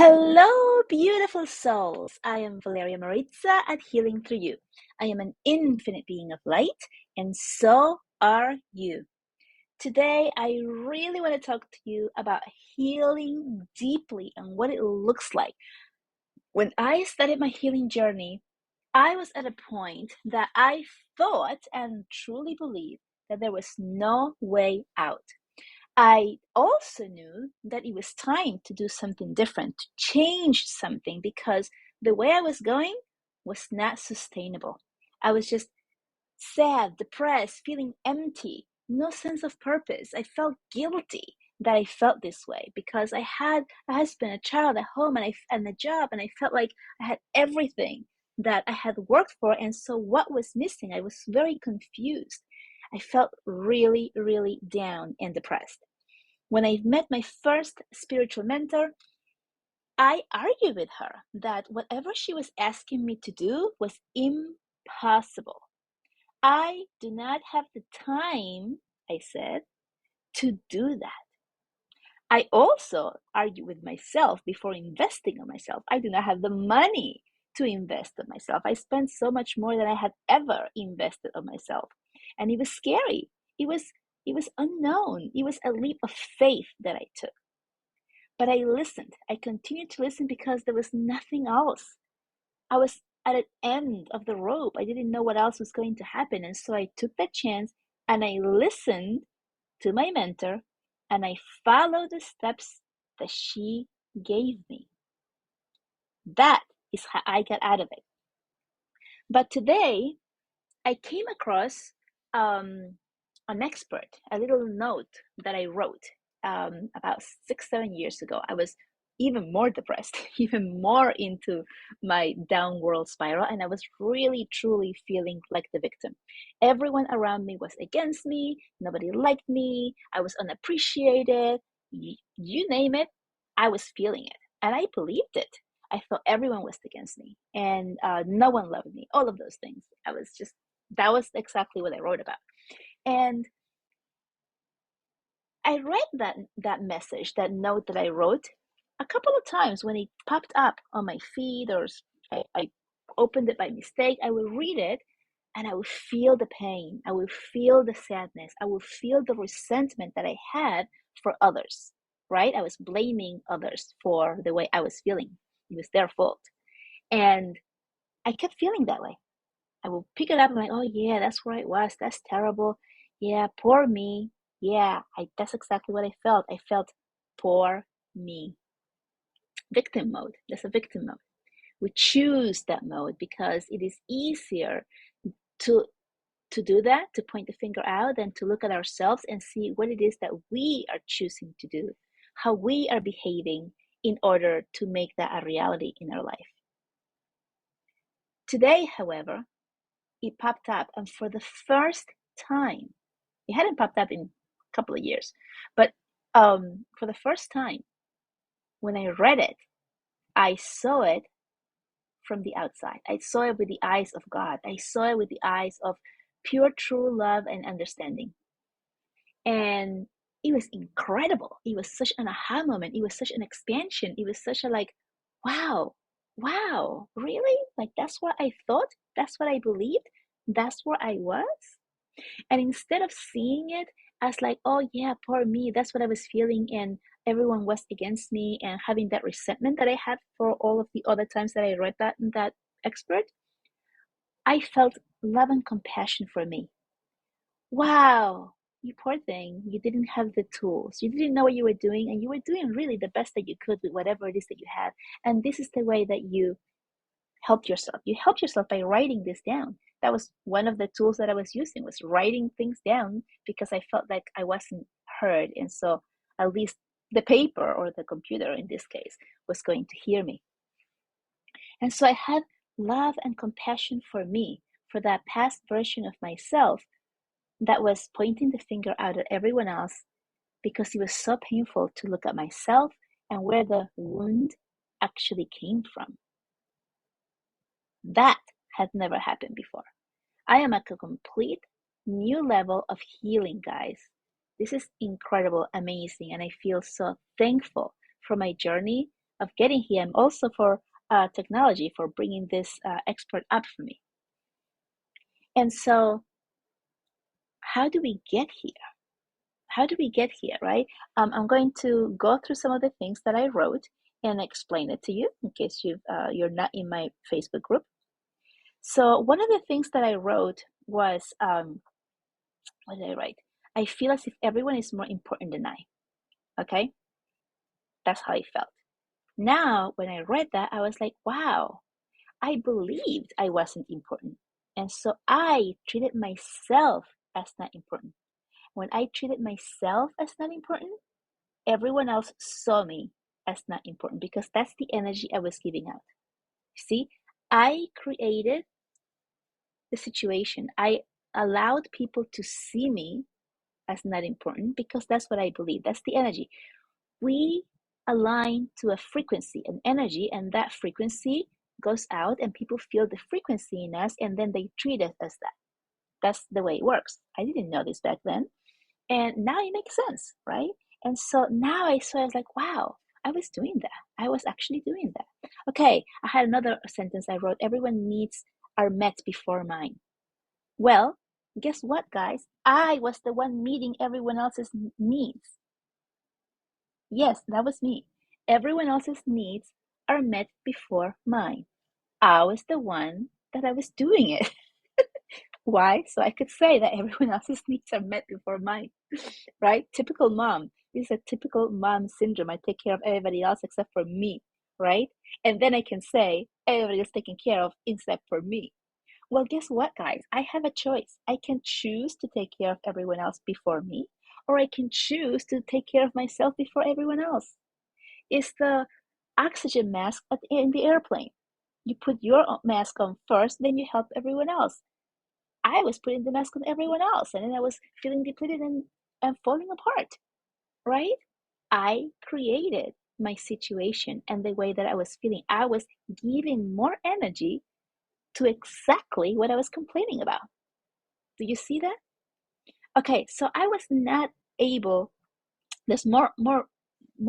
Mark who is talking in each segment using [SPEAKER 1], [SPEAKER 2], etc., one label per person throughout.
[SPEAKER 1] Hello, beautiful souls. I am Valeria Maritza at Healing Through You. I am an infinite being of light, and so are you. Today, I really want to talk to you about healing deeply and what it looks like. When I started my healing journey, I was at a point that I thought and truly believed that there was no way out. I also knew that it was time to do something different, to change something, because the way I was going was not sustainable. I was just sad, depressed, feeling empty, no sense of purpose. I felt guilty that I felt this way because I had a husband, a child at home, and a job, and I felt like I had everything that I had worked for. And so what was missing? I was very confused. I felt really, really down and depressed. When I met my first spiritual mentor, I argued with her that whatever she was asking me to do was impossible. I do not have the time, I said, to do that. I also argued with myself before investing on myself. I do not have the money to invest on myself. I spent so much more than I had ever invested on myself. And it was scary. It was unknown. It was a leap of faith that I took. But I listened. I continued to listen because there was nothing else. I was at an end of the rope. I didn't know what else was going to happen. And so I took that chance and I listened to my mentor and I followed the steps that she gave me. That is how I got out of it. But today I came across an expert, a little note that I wrote about 6, 7 years ago. I was even more depressed, even more into my downward spiral, and I was really, truly feeling like the victim. Everyone around me was against me, nobody liked me, I was unappreciated, you name it, I was feeling it, and I believed it. I thought everyone was against me, and no one loved me, all of those things. That was exactly what I wrote about. And I read that message, that note that I wrote, a couple of times when it popped up on my feed, or I opened it by mistake. I would read it and I would feel the pain. I would feel the sadness. I would feel the resentment that I had for others, right? I was blaming others for the way I was feeling. It was their fault. And I kept feeling that way. I will pick it up and I'm like, oh yeah, that's where I was. That's terrible. Yeah, poor me. Yeah, that's exactly what I felt. I felt poor me. Victim mode. That's a victim mode. We choose that mode because it is easier to do that, to point the finger out, than to look at ourselves and see what it is that we are choosing to do, how we are behaving in order to make that a reality in our life. Today, however, it popped up, and for the first time, it hadn't popped up in a couple of years, but for the first time, when I read it, I saw it from the outside. I saw it with the eyes of God. I saw it with the eyes of pure, true love and understanding. And it was incredible. It was such an aha moment. It was such an expansion. It was such a like, wow, wow, really? Like, that's what I thought? That's what I believed? That's where I was? And instead of seeing it as like, oh yeah, poor me, that's what I was feeling, and everyone was against me, and having that resentment that I had for all of the other times that I read that expert, I felt love and compassion for me. Wow, you poor thing, you didn't have the tools, you didn't know what you were doing, and you were doing really the best that you could with whatever it is that you had. And this is the way that you helped yourself. You helped yourself by writing this down. That was one of the tools that I was using, was writing things down, because I felt like I wasn't heard. And so at least the paper, or the computer in this case, was going to hear me. And so I had love and compassion for me, for that past version of myself that was pointing the finger out at everyone else, because it was so painful to look at myself and where the wound actually came from. That had never happened before. I am at a complete new level of healing, guys. This is incredible, amazing, and I feel so thankful for my journey of getting here, and also for technology for bringing this expert up for me. And so, how do we get here? How do we get here, right? I'm going to go through some of the things that I wrote and explain it to you in case you're not in my Facebook group. So one of the things that I wrote was, what did I write? I feel as if everyone is more important than I. Okay, that's how I felt. Now, when I read that, I was like, wow, I believed I wasn't important. And so I treated myself as not important. When I treated myself as not important, everyone else saw me as not important because that's the energy I was giving out. See, I created the situation. I allowed people to see me as not important because that's what I believe. That's the energy. We align to a frequency, an energy, and that frequency goes out and people feel the frequency in us and then they treat us as that. That's the way it works. I didn't know this back then. And now it makes sense, right? And so now I saw, I was like, wow, I was doing that. I was actually doing that. Okay, I had another sentence I wrote. Everyone needs are met before mine. Well, guess what, guys? I was the one meeting everyone else's needs. Yes, that was me. Everyone else's needs are met before mine. I was the one that I was doing it. Why? So I could say that everyone else's needs are met before mine, right? Typical mom. This is a typical mom syndrome. I take care of everybody else except for me, right? And then I can say everybody is taken care of except for me. Well, guess what, guys? I have a choice. I can choose to take care of everyone else before me, or I can choose to take care of myself before everyone else. It's the oxygen mask in the airplane. You put your mask on first, then you help everyone else. I was putting the mask on everyone else, and then I was feeling depleted and falling apart, right? I created my situation and the way that I was feeling. I was giving more energy to exactly what I was complaining about. Do you see that? Okay, so I was not able, there's more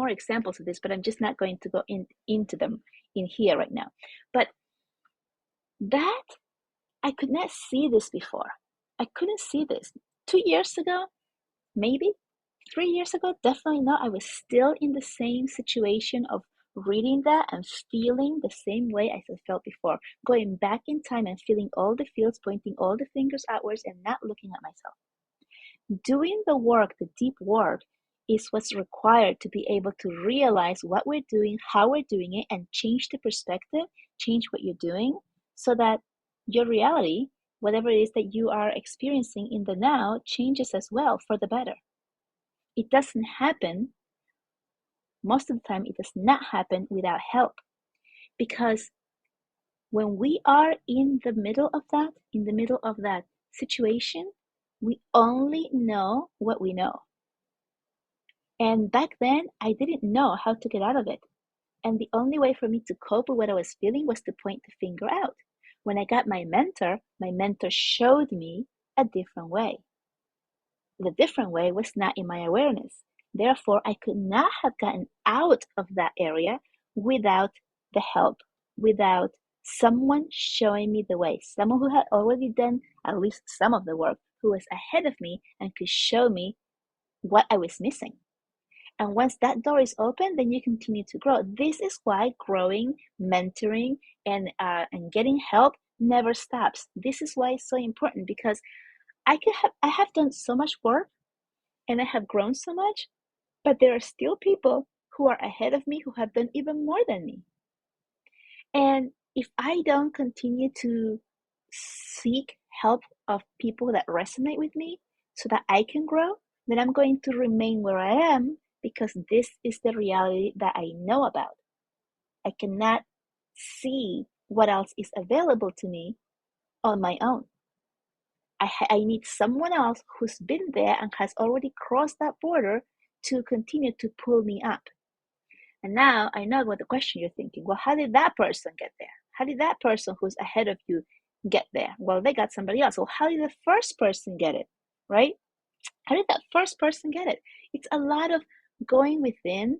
[SPEAKER 1] examples of this, but I'm just not going to go into them in here right now. But that I could not see this before. I couldn't see this 2 years ago, maybe 3 years ago, definitely not. I was still in the same situation of reading that and feeling the same way I felt before, going back in time and feeling all the feels, pointing all the fingers outwards and not looking at myself. Doing the work, the deep work, is what's required to be able to realize what we're doing, how we're doing it, and change the perspective, change what you're doing, so that your reality, whatever it is that you are experiencing in the now, changes as well for the better. It doesn't happen, most of the time, it does not happen without help. Because when we are in the middle of that situation, we only know what we know. And back then, I didn't know how to get out of it. And the only way for me to cope with what I was feeling was to point the finger out. When I got my mentor showed me a different way. The different way was not in my awareness. Therefore, I could not have gotten out of that area without the help, without someone showing me the way, someone who had already done at least some of the work, who was ahead of me and could show me what I was missing. And once that door is open, then you continue to grow. This is why growing, mentoring, and getting help never stops. This is why it's so important, because I have done so much work and I have grown so much, but there are still people who are ahead of me who have done even more than me. And if I don't continue to seek help of people that resonate with me so that I can grow, then I'm going to remain where I am, because this is the reality that I know about. I cannot see what else is available to me on my own. I need someone else who's been there and has already crossed that border to continue to pull me up. And now I know what the question you're thinking. Well, how did that person get there? How did that person who's ahead of you get there? Well, they got somebody else. Well, how did the first person get it? Right? How did that first person get it? It's a lot of going within,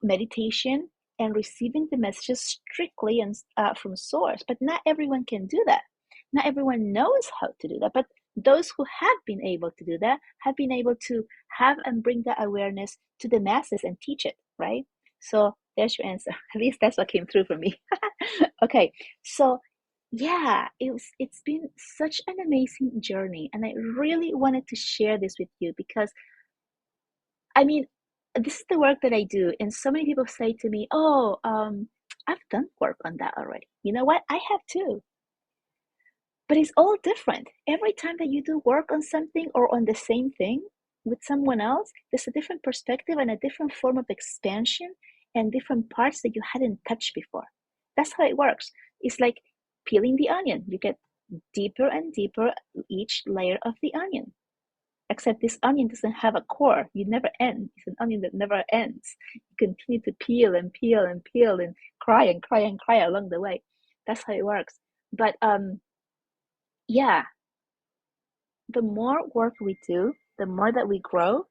[SPEAKER 1] meditation, and receiving the messages strictly and from source. But not everyone can do that. Not everyone knows how to do that. But those who have been able to do that have been able to have and bring that awareness to the masses and teach it, right? So there's your answer. At least that's what came through for me. Okay, so yeah, it's been such an amazing journey, and I really wanted to share this with you because I mean, this is the work that I do, and so many people say to me, "Oh, I've done work on that already." You know what? I have too, but it's all different. Every time that you do work on something or on the same thing with someone else, there's a different perspective and a different form of expansion and different parts that you hadn't touched before. That's how it works. It's like peeling the onion. You get deeper and deeper each layer of the onion. Except this onion doesn't have a core. You never end. It's an onion that never ends. You continue to peel and peel and peel and cry and cry and cry along the way. That's how it works. But yeah, the more work we do, the more that we grow,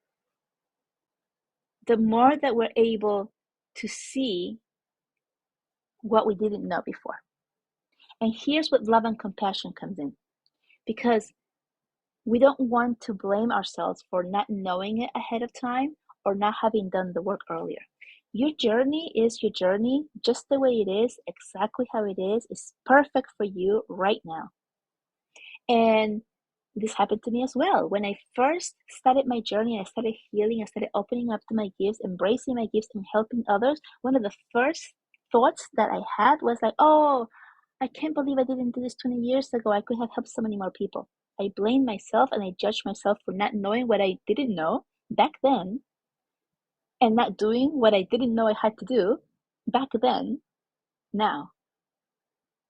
[SPEAKER 1] the more that we're able to see what we didn't know before. And here's what love and compassion comes in. Because we don't want to blame ourselves for not knowing it ahead of time or not having done the work earlier. Your journey is your journey just the way it is, exactly how it is perfect for you right now. And this happened to me as well. When I first started my journey, I started healing, I started opening up to my gifts, embracing my gifts, and helping others. One of the first thoughts that I had was like, oh, I can't believe I didn't do this 20 years ago. I could have helped so many more people. I blamed myself and I judged myself for not knowing what I didn't know back then and not doing what I didn't know I had to do back then now,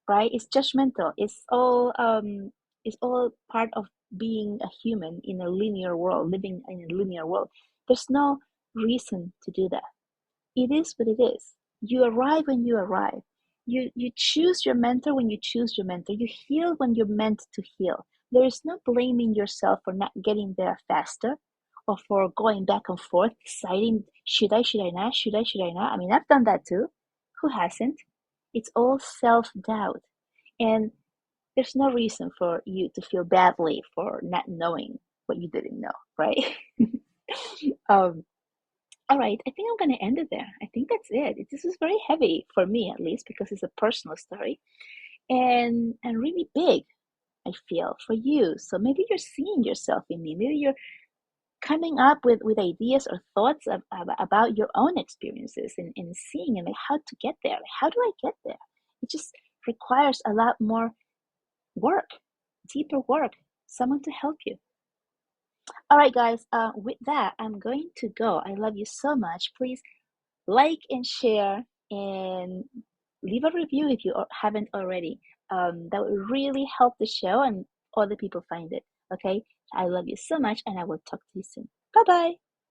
[SPEAKER 1] right? It's judgmental. It's all part of being a human in a linear world, living in a linear world. There's no reason to do that. It is what it is. You arrive when you arrive. You choose your mentor when you choose your mentor. You heal when you're meant to heal. There is no blaming yourself for not getting there faster or for going back and forth, deciding should I not, should I not. I mean, I've done that too. Who hasn't? It's all self-doubt. And there's no reason for you to feel badly for not knowing what you didn't know, right? um, all right, I think I'm going to end it there. I think that's it. This is very heavy for me, at least, because it's a personal story and really big, I feel, for you. So maybe you're seeing yourself in me. Maybe you're coming up with ideas or thoughts about your own experiences and seeing and like how to get there. Like, how do I get there? It just requires a lot more work, deeper work, someone to help you. All right, guys, with that, I'm going to go. I love you so much. Please like and share and leave a review if you haven't already. That would really help the show and other people find it. Okay, I love you so much, and I will talk to you soon. Bye bye.